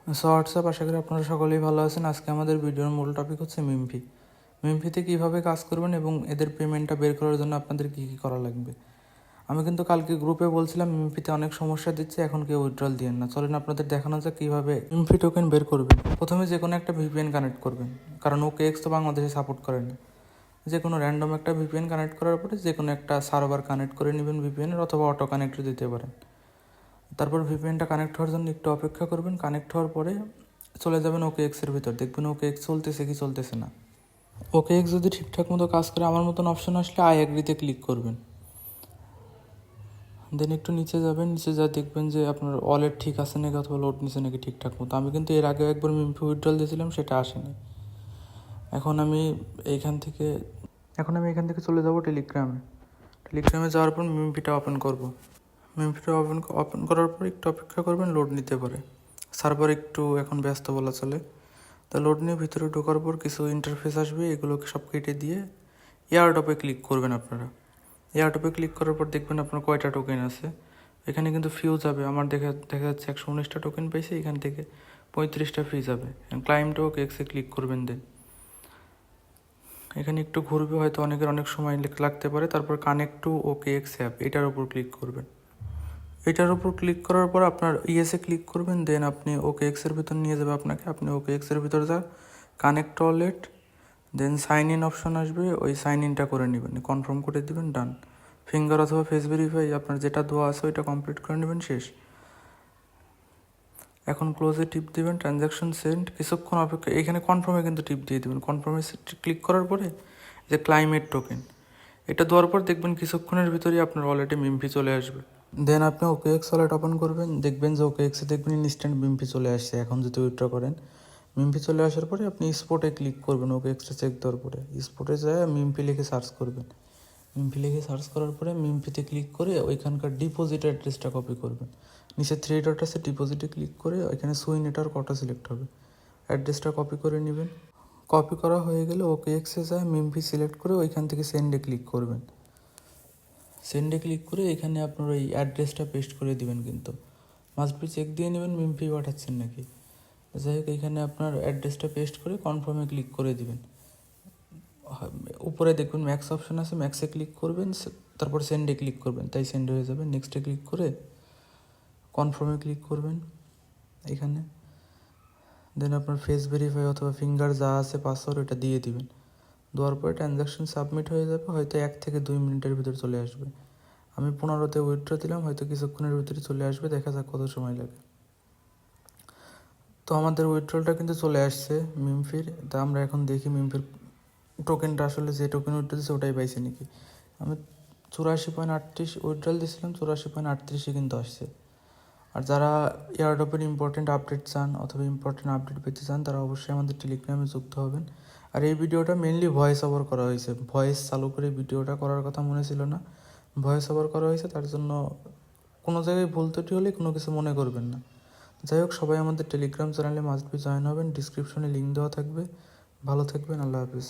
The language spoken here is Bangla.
হোয়াটসঅ্যাপ, আশা করি আপনারা সকলেই ভালো আছেন। আজকে আমাদের ভিডিওর মূল টপিক হচ্ছে মিমফি। মিমফিতে কীভাবে কাজ করবেন এবং এদের পেমেন্টটা বের করার জন্য আপনাদের কী কী করা লাগবে। আমি কিন্তু কালকে গ্রুপে বলছিলাম মিমফিতে অনেক সমস্যা দিচ্ছে, এখন কেউ উইথড্রল দিয়েন না। চলেন আপনাদের দেখানো যাক কীভাবে মিমফি টোকেন বের করবেন। প্রথমে যে কোনো একটা ভিপিএন কানেক্ট করবেন, কারণ OKX তো বাংলাদেশে সাপোর্ট করে না। যে কোনো র্যান্ডম একটা ভিপিএন কানেক্ট করার পরে যে কোনো একটা সার্ভার কানেক্ট করে নেবেন ভিপিএনের, অথবা অটো কানেক্টও দিতে পারেন। তারপর ভিপিএনটা কানেক্ট হওয়ার জন্য একটু অপেক্ষা করবেন। কানেক্ট হওয়ার পরে চলে যাবেন OKX-এর ভিতর, দেখবেন OKX চলতেছে কি চলতেছে না। OKX যদি ঠিকঠাক মতো কাজ করে আমার মতন অপশন আসলে আই অ্যাগ্রিতে ক্লিক করবেন। দেন একটু নিচে যাবেন, নিচে যা দেখবেন যে আপনার ওয়ালেট ঠিক আছে নাকি অথবা লোড নিচে নাকি ঠিকঠাক মতো। আমি কিন্তু এর আগে একবার মিমফি উইথড্রল দিয়েছিলাম, সেটা আসেনি। এখন আমি এখান থেকে চলে যাব টেলিগ্রামে যাওয়ার পর মিমফিটা ওপেন করব। মিমফিটা ওপেন করার পর একটু অপেক্ষা করবেন, লোড নিতে পারে। সার্ভার একটু এখন ব্যস্ত বলা চলে। তা লোড নিয়ে ভিতরে ঢোকার পর কিছু ইন্টারফেস আসবে, এগুলোকে সব কেটে দিয়ে এয়ারড্রপে ক্লিক করবেন আপনারা। এয়ারড্রপে ক্লিক করার পর দেখবেন আপনার কয়টা টোকেন আছে। এখানে কিন্তু ফিউ যাবে, আমার দেখা যাচ্ছে 119টা টোকেন পাইছে, এখান থেকে 35টা ফি যাবে। ক্লাইমটা OKX-এ ক্লিক করবেন। দেন এখানে একটু ঘুরবে, হয়তো অনেকের অনেক সময় লাগতে পারে। তারপর কানেক্ট টু OKX অ্যাপ, এটার উপর ক্লিক করবেন। এটার উপর ক্লিক করার পর আপনার ইয়েসে ক্লিক করবেন। দেন আপনি OKX-এর ভিতর নিয়ে যাবে আপনাকে। আপনি OKX-এর ভিতর যা connect wallet, then sign in option আসবে, ওই সাইন ইনটা করে নেবেন, কনফার্ম করে দেবেন, ডান। ফিঙ্গার অথবা ফেস ভেরিফাই আপনার যেটা দেওয়া আছে ওইটা কমপ্লিট করে নেবেন, শেষ। এখন ক্লোজে টিপ দেবেন, ট্রানজ্যাকশন সেন্ড, কিছুক্ষণ অপেক্ষা। এখানে কনফার্মে কিন্তু টিপ দিয়ে দেবেন। কনফার্মে ক্লিক করার পরে যে ক্লাইমেট টোকেন, এটা দেওয়ার পর দেখবেন কিছুক্ষণের ভিতরেই আপনার ওয়ালেটে মিমফি চলে আসবে। দেন আপনি OKX ওয়ালেট ওপেন করবেন, দেখবেন যে OKX-এ দেখবেন ইনস্ট্যান্ট মিমফি চলে আসছে। এখন যদি উইথড্র করেন, মিমফি চলে আসার পরে আপনি স্পটে ক্লিক করবেন। OKX-টা চেক দেওয়ার পরে স্পটে যায় মিমফি লিখে সার্চ করবেন। মিমফি লিখে সার্চ করার পরে মিমফিতে ক্লিক করে ওইখানকার ডিপোজিট অ্যাড্রেসটা কপি করবেন। নিচে 3 ডট আছে, ডিপোজিটে ক্লিক করে ওইখানে সুইন এটার কটা সিলেক্ট হবে, অ্যাড্রেসটা কপি করে নেবেন। কপি করা হয়ে গেলে OKX-এ যায় মিমফি সিলেক্ট করে ওইখান থেকে সেন্ডে ক্লিক করবেন। সেন্ডে ক্লিক করে এখানে আপনার ওই অ্যাড্রেসটা পেস্ট করে দিবেন, কিন্তু মাস্ট বি চেক দিয়ে নেবেন মিমফি পাঠাচ্ছেন নাকি। যাই হোক, এখানে আপনার অ্যাড্রেসটা পেস্ট করে কনফার্মে ক্লিক করে দিবেন। উপরে দেখবেন ম্যাক্স অপশন আছে, ম্যাক্সে ক্লিক করবেন, তারপর সেন্ডে ক্লিক করবেন, তাই সেন্ড হয়ে যাবে। নেক্সটে ক্লিক করে কনফার্মে ক্লিক করবেন এখানে। দেন আপনার ফেস ভেরিফাই অথবা ফিঙ্গার যা আছে পাসওয়ার্ড ওটা দিয়ে দিবেন। দেওয়ার পরে ট্রানজ্যাকশন সাবমিট হয়ে যাবে, হয়তো 1 থেকে 2 মিনিটের ভিতর চলে আসবে। আমি 15তে উইথড্র দিলাম, হয়তো কিছুক্ষণের ভিতরে চলে আসবে, দেখা যাক কত সময় লাগে। তো আমাদের উইথড্রলটা কিন্তু চলে আসছে মিমফির। তা আমরা এখন দেখি মিমফির টোকেনটা আসলে যে টোকেন উইথড্র দিচ্ছে ওটাই পাইছে নাকি। আমি 84.38 উইথড্রল দিয়েছিলাম, 84.38 কিন্তু আসছে। আর যারা এয়ারড্রপের ইম্পর্টেন্ট আপডেট চান অথবা ইম্পর্টেন্ট আপডেট পেতে চান, তারা অবশ্যই আমাদের টেলিগ্রামে যুক্ত হবেন। আর এই ভিডিওটা মেনলি ভয়েস ওভার করা হয়েছে, ভয়েস চালু করে ভিডিওটা করার কথা মনে ছিল না, ভয়েস ওভার করা হয়েছে। তার জন্য কোনো জায়গায় ভুল ত্রুটি হলে কোনো কিছু মনে করবেন না। যাই হোক, সবাই আমাদের টেলিগ্রাম চ্যানেলে মাস্ট বি জয়েন হবেন, ডিসক্রিপশনে লিঙ্ক দেওয়া থাকবে। ভালো থাকবেন, আল্লাহ হাফিজ।